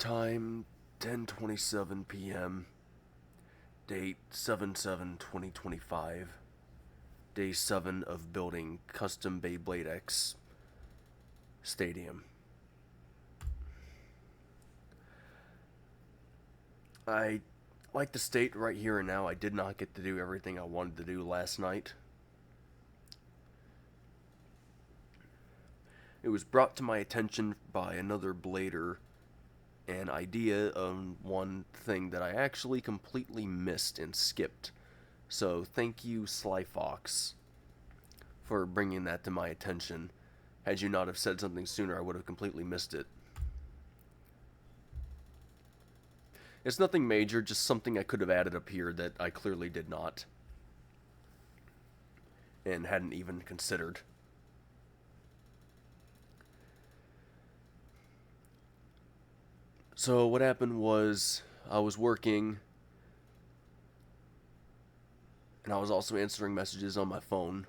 Time 10:27 p.m. Date 7/7/2025. Day 7 of building custom Beyblade X stadium. I like to state right here and now I did not get to do everything I wanted to do last night. It was brought to my attention by another blader an idea on one thing that I actually completely missed and skipped. So thank you, Sly Fox, for bringing that to my attention. Had you not have said something sooner, I would have completely missed it. It's nothing major, just something I could have added up here that I clearly did not. And hadn't even considered. So what happened was, I was working, and I was also answering messages on my phone.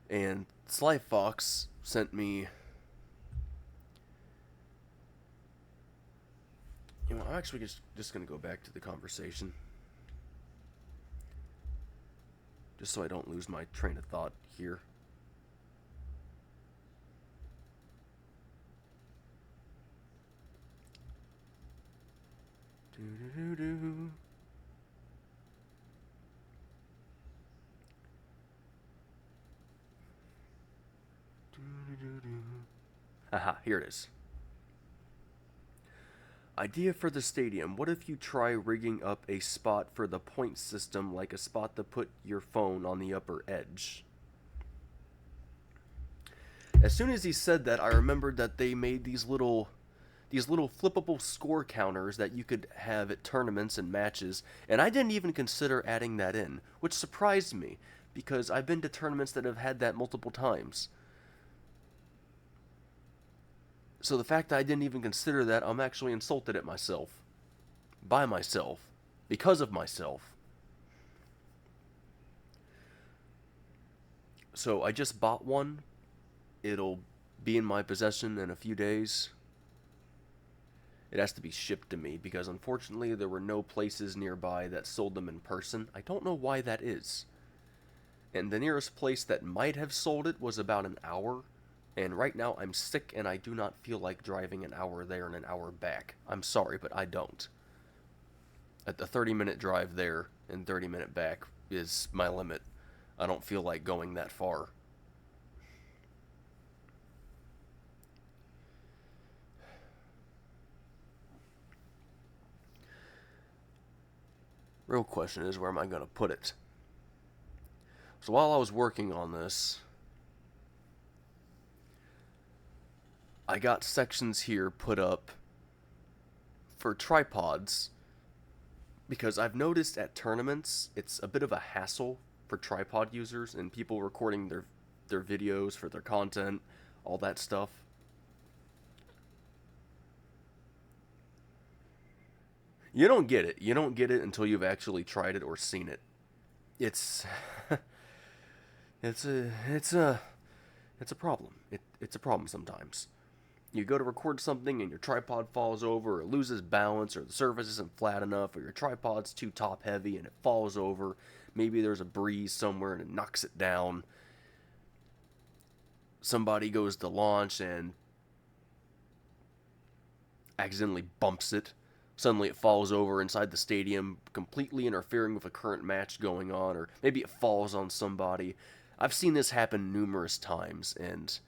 And Sly Fox sent me... I'm actually just going to go back to the conversation. Just so I don't lose my train of thought here. Do-do-do-do. Haha, here it is. Idea for the stadium. What if you try rigging up a spot for the point system, like a spot to put your phone on the upper edge? As soon as he said that, I remembered that they made these little flippable score counters that you could have at tournaments and matches, and I didn't even consider adding that in, which surprised me, because I've been to tournaments that have had that multiple times. So the fact that I didn't even consider that, I'm actually insulted at myself. By myself. Because of myself. So I just bought one. It'll be in my possession in a few days. It has to be shipped to me because unfortunately there were no places nearby that sold them in person. I don't know why that is. And the nearest place that might have sold it was about an hour. And right now I'm sick and I do not feel like driving an hour there and an hour back. I'm sorry, but I don't. At the 30-minute drive there and 30-minute back is my limit. I don't feel like going that far. Real question is, where am I going to put it? So while I was working on this, I got sections here put up for tripods because I've noticed at tournaments it's a bit of a hassle for tripod users and people recording their videos for their content, all that stuff. You don't get it. You don't get it until you've actually tried it or seen it. It's it's a problem. It's a problem sometimes. You go to record something and your tripod falls over or loses balance or the surface isn't flat enough or your tripod's too top heavy and it falls over. Maybe there's a breeze somewhere and it knocks it down. Somebody goes to launch and accidentally bumps it. Suddenly it falls over inside the stadium, completely interfering with a current match going on, or maybe it falls on somebody. I've seen this happen numerous times, and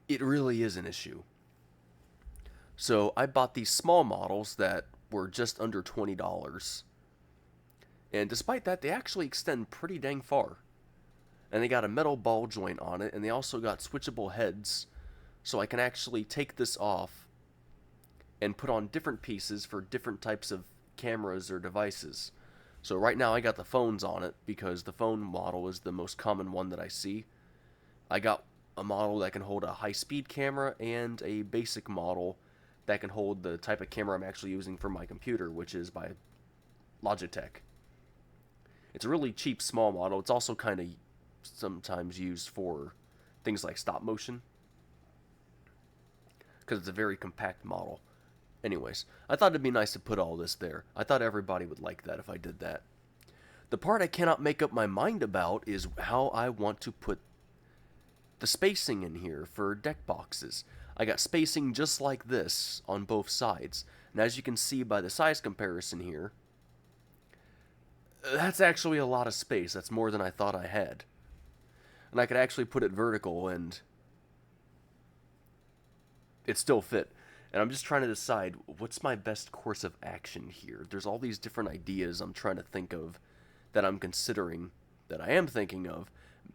it really is an issue. So I bought these small models that were just under $20. And despite that, they actually extend pretty dang far. And they got a metal ball joint on it, and they also got switchable heads, so I can actually take this off and put on different pieces for different types of cameras or devices. So right now I got the phones on it because the phone model is the most common one that I see. I got a model that can hold a high-speed camera and a basic model that can hold the type of camera I'm actually using for my computer, which is by Logitech. It's a really cheap small model. It's also kind of sometimes used for things like stop motion. because it's a very compact model. Anyways, I thought it'd be nice to put all this there. I thought everybody would like that if I did that. The part I cannot make up my mind about is how I want to put the spacing in here for deck boxes. I got spacing just like this on both sides. And as you can see by the size comparison here, that's actually a lot of space. That's more than I thought I had. And I could actually put it vertical and it still fit. And I'm just trying to decide what's my best course of action here. There's all these different ideas I'm trying to think of that I'm considering, that I am thinking of,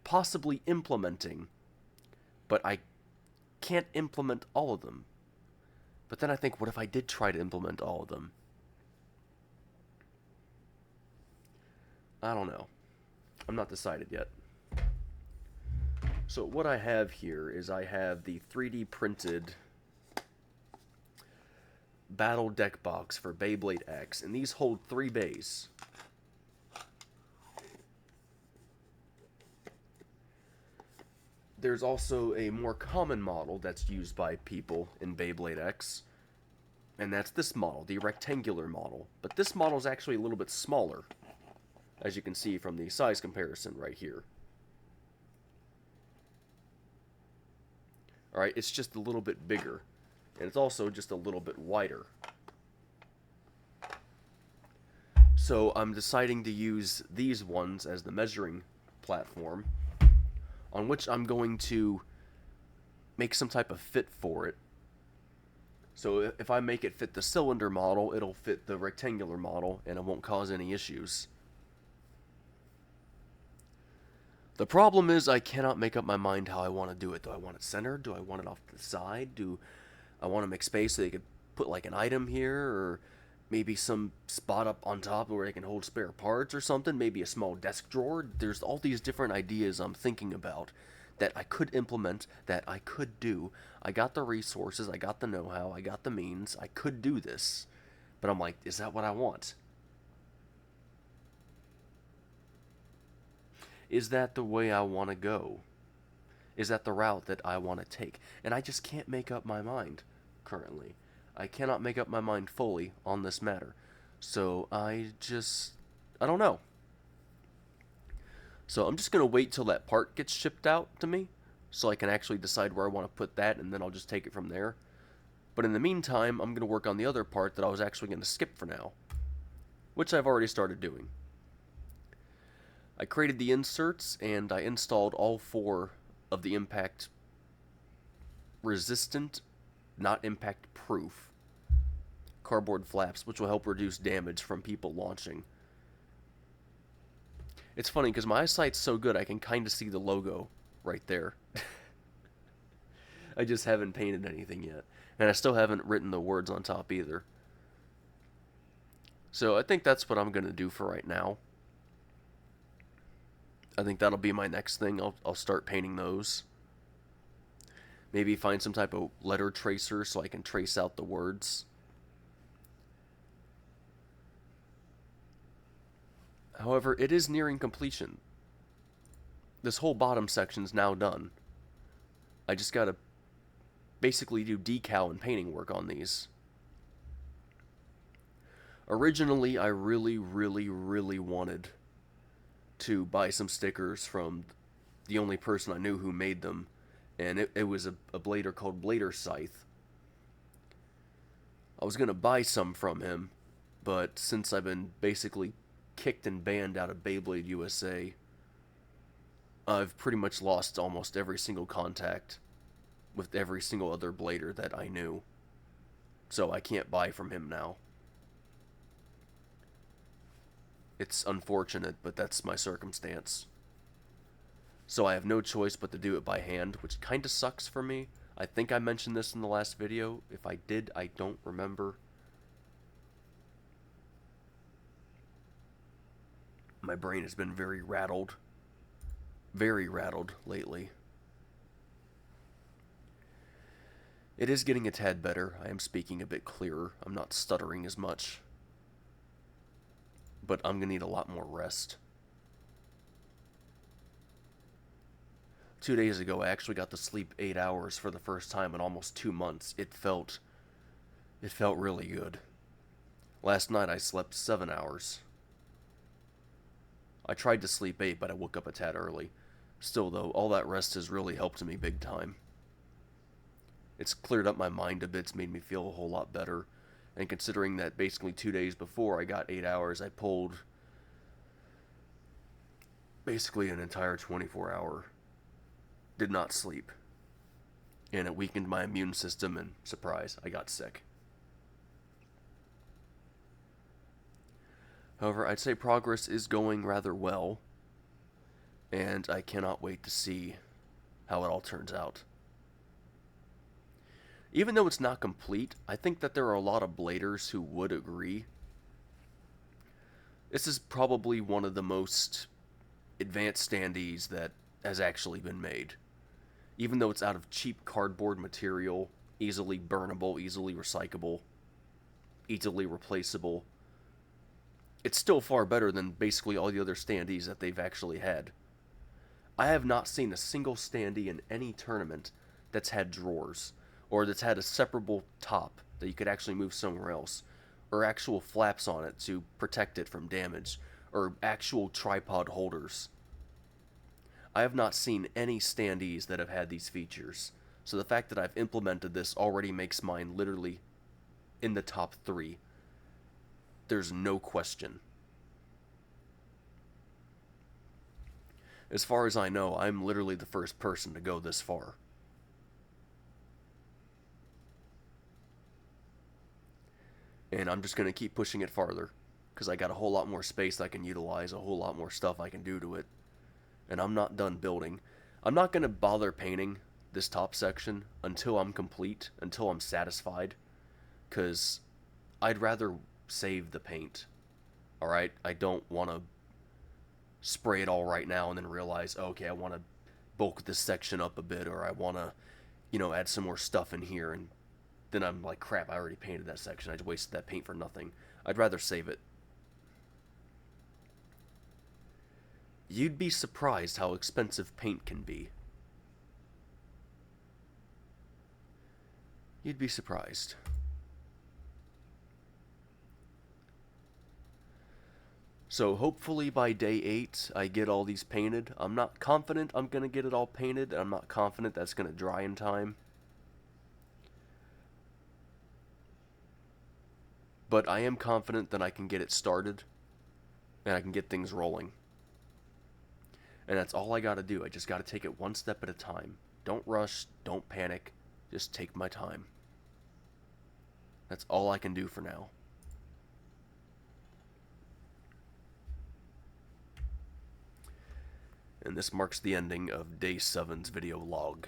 possibly implementing, but I can't implement all of them. But then I think, what if I did try to implement all of them? I don't know. I'm not decided yet. So what I have here is I have the 3D printed battle deck box for Beyblade X, and these hold 3 bays. There's also a more common model that's used by people in Beyblade X, and that's this model, the rectangular model. But this model is actually a little bit smaller, as you can see from the size comparison right here. Alright, it's just a little bit bigger, and it's also just a little bit wider. So I'm deciding to use these ones as the measuring platform, on which I'm going to make some type of fit for it. So if I make it fit the cylinder model, it'll fit the rectangular model, and it won't cause any issues. The problem is I cannot make up my mind how I want to do it. Do I want it centered? Do I want it off to the side? Do I want to make space so they could put like an item here, or maybe some spot up on top where they can hold spare parts or something? Maybe a small desk drawer? There's all these different ideas I'm thinking about that I could implement, that I could do. I got the resources, I got the know-how, I got the means, I could do this. But I'm like, is that what I want? Is that the way I want to go? Is that the route that I want to take? And I just can't make up my mind currently. I cannot make up my mind fully on this matter. So I don't know. So I'm just going to wait till that part gets shipped out to me so I can actually decide where I want to put that, and then I'll just take it from there. But in the meantime, I'm going to work on the other part that I was actually going to skip for now, which I've already started doing. I created the inserts, and I installed all 4 of the impact resistant, not impact proof, cardboard flaps, which will help reduce damage from people launching. It's funny because my eyesight's so good I can kind of see the logo right there. I just haven't painted anything yet, and I still haven't written the words on top either. So I think that's what I'm going to do for right now. I think that'll be my next thing. I'll start painting those. Maybe find some type of letter tracer so I can trace out the words. However, it is nearing completion. This whole bottom section's now done. I just gotta basically do decal and painting work on these. Originally, I really wanted to buy some stickers from the only person I knew who made them, and it was a blader called Blader Scythe. I was gonna buy some from him, but since I've been basically kicked and banned out of Beyblade USA, I've pretty much lost almost every single contact with every single other blader that I knew, so I can't buy from him now. It's unfortunate, but that's my circumstance. So I have no choice but to do it by hand, which kinda sucks for me. I think I mentioned this in the last video. If I did, I don't remember. My brain has been very rattled lately. It is getting a tad better. I am speaking a bit clearer. I'm not stuttering as much. But I'm going to need a lot more rest. 2 days ago, I actually got to sleep 8 hours for the first time in almost 2 months. It felt really good. Last night I slept 7 hours. I tried to sleep 8, but I woke up a tad early. Still, though, all that rest has really helped me big time. It's cleared up my mind a bit, it's made me feel a whole lot better. And considering that basically 2 days before I got 8 hours, I pulled basically an entire 24-hour. Did not sleep. And it weakened my immune system, and surprise, I got sick. However, I'd say progress is going rather well, and I cannot wait to see how it all turns out. Even though it's not complete, I think that there are a lot of bladers who would agree. This is probably one of the most advanced standees that has actually been made. Even though it's out of cheap cardboard material, easily burnable, easily recyclable, easily replaceable, it's still far better than basically all the other standees that they've actually had. I have not seen a single standee in any tournament that's had drawers, or that's had a separable top that you could actually move somewhere else, or actual flaps on it to protect it from damage, or actual tripod holders. I have not seen any standees that have had these features, so the fact that I've implemented this already makes mine literally in the top 3. There's no question. As far as I know, I'm literally the first person to go this far. And I'm just going to keep pushing it farther, because I got a whole lot more space I can utilize, a whole lot more stuff I can do to it. And I'm not done building. I'm not going to bother painting this top section until I'm complete, until I'm satisfied, because I'd rather save the paint. Alright? I don't want to spray it all right now and then realize, oh, okay, I want to bulk this section up a bit, or I want to, add some more stuff in here, and then I'm like, crap, I already painted that section. I just wasted that paint for nothing. I'd rather save it. You'd be surprised how expensive paint can be. You'd be surprised. So hopefully by day 8, I get all these painted. I'm not confident I'm going to get it all painted, and I'm not confident that's going to dry in time. But I am confident that I can get it started, and I can get things rolling. And that's all I gotta do. I just gotta take it one step at a time. Don't rush, don't panic, just take my time. That's all I can do for now. And this marks the ending of Day 7's video log.